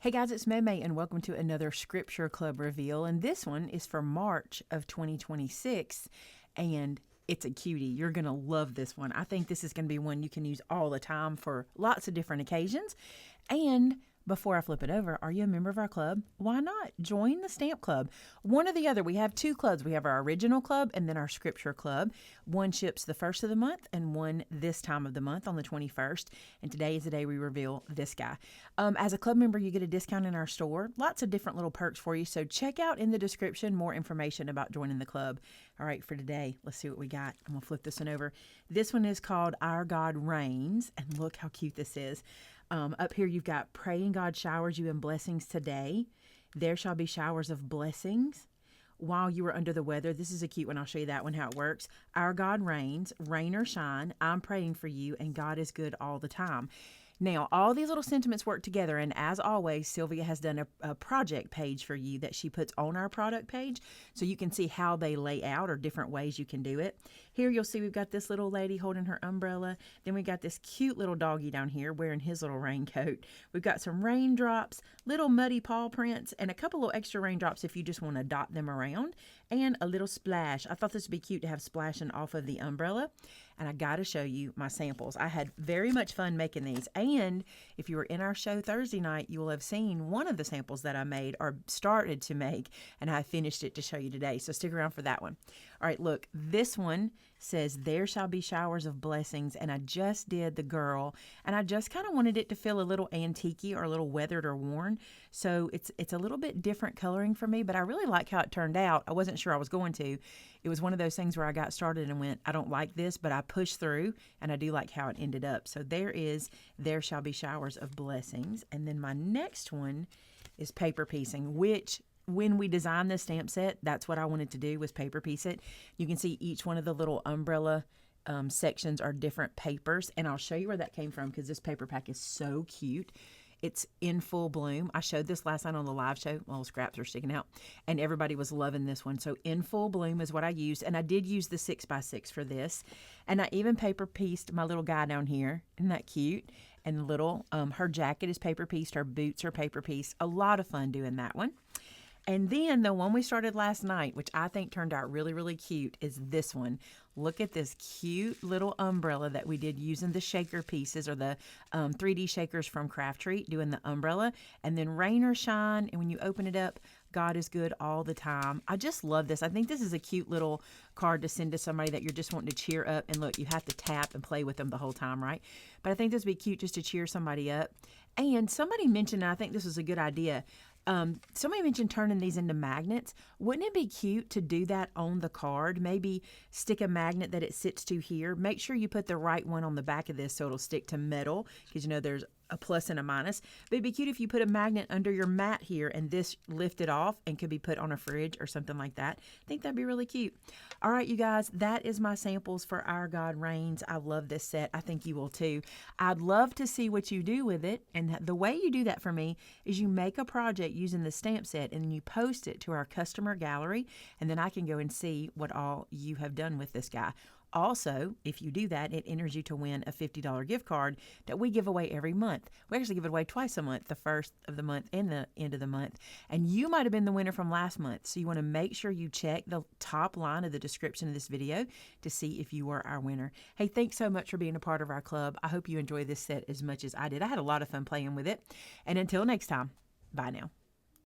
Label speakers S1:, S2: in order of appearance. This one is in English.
S1: Hey guys, it's Maymay and welcome to another Scripture Club reveal. And this one is for March of 2026 and it's a cutie. You're going to love this one. I think this is going to be one you can use all the time for lots of different occasions. And before I flip it over, are you a member of our club? Why not? Join the Stamp Club. One or the other. We have two clubs. We have our original club and then our Scripture Club. One ships the first of the month and one this time of the month on the 21st. And today is the day we reveal this guy. As a club member, you get a discount in our store. Lots of different little perks for you. So check out in the description more information about joining the club. All right, for today, let's see what we got. I'm going to flip this one over. This one is called Our God Reigns. And look how cute this is. Up here, you've got praying God showers you in blessings today. There shall be showers of blessings while you are under the weather. This is a cute one. I'll show you that one, how it works. Our God reigns, rain or shine. I'm praying for you, and God is good all the time. Now, all these little sentiments work together, and as always, Sylvia has done a project page for you that she puts on our product page, so you can see how they lay out or different ways you can do it. Here you'll see we've got this little lady holding her umbrella. Then we got this cute little doggy down here wearing his little raincoat. We've got some raindrops, little muddy paw prints, and a couple of extra raindrops if you just want to dot them around, and a little splash. I thought this would be cute to have splashing off of the umbrella, and I got to show you my samples. I had very much fun making these. And if you were in our show Thursday night, you will have seen one of the samples that I made or started to make, and I finished it to show you today. So stick around for that one. All right, look, this one says, there shall be showers of blessings, and I just did the girl, and I just kind of wanted it to feel a little antique-y or a little weathered or worn. So it's a little bit different coloring for me, but I really like how it turned out. I wasn't sure I was going to. It was one of those things where I got started and went, I don't like this, but I pushed through, and I do like how it ended up. So there shall be showers of blessings. And then my next one is paper piecing, which when we designed this stamp set, that's what I wanted to do, was paper piece it. You can see each one of the little umbrella sections are different papers, and I'll show you where that came from because this paper pack is so cute. It's in full bloom. I showed this last night on the live show. All the scraps are sticking out, and everybody was loving this one. So in full bloom is what I used, and I did use the 6x6 for this. And I even paper pieced my little guy down here. Isn't that cute? And little, her jacket is paper pieced. Her boots are paper pieced. A lot of fun doing that one. And then the one we started last night, which I think turned out really, really cute, is this one. Look at this cute little umbrella that we did using the shaker pieces or the 3D shakers from Craft Treat, doing the umbrella. And then rain or shine, and when you open it up, God is good all the time. I just love this. I think this is a cute little card to send to somebody that you're just wanting to cheer up. And look, you have to tap and play with them the whole time, right? But I think this would be cute just to cheer somebody up. And somebody mentioned, and I think this was a good idea, somebody mentioned turning these into magnets. Wouldn't it be cute to do that on the card? Maybe stick a magnet that it sits to here. Make sure you put the right one on the back of this so it'll stick to metal, because you know there's a plus and a minus. But it'd be cute if you put a magnet under your mat here and this lifted off and could be put on a fridge or something like that. I think that'd be really cute. All right, you guys, that is my samples for Our God Reigns. I love this set. I think you will too. I'd love to see what you do with it. And the way you do that for me is you make a project using the stamp set and then you post it to our customer gallery, and then I can go and see what all you have done with this guy. Also, if you do that, it enters you to win a $50 gift card that we give away every month. We actually give it away twice a month, the first of the month and the end of the month. And you might have been the winner from last month. So you want to make sure you check the top line of the description of this video to see if you were our winner. Hey, thanks so much for being a part of our club. I hope you enjoy this set as much as I did. I had a lot of fun playing with it. And until next time, bye now.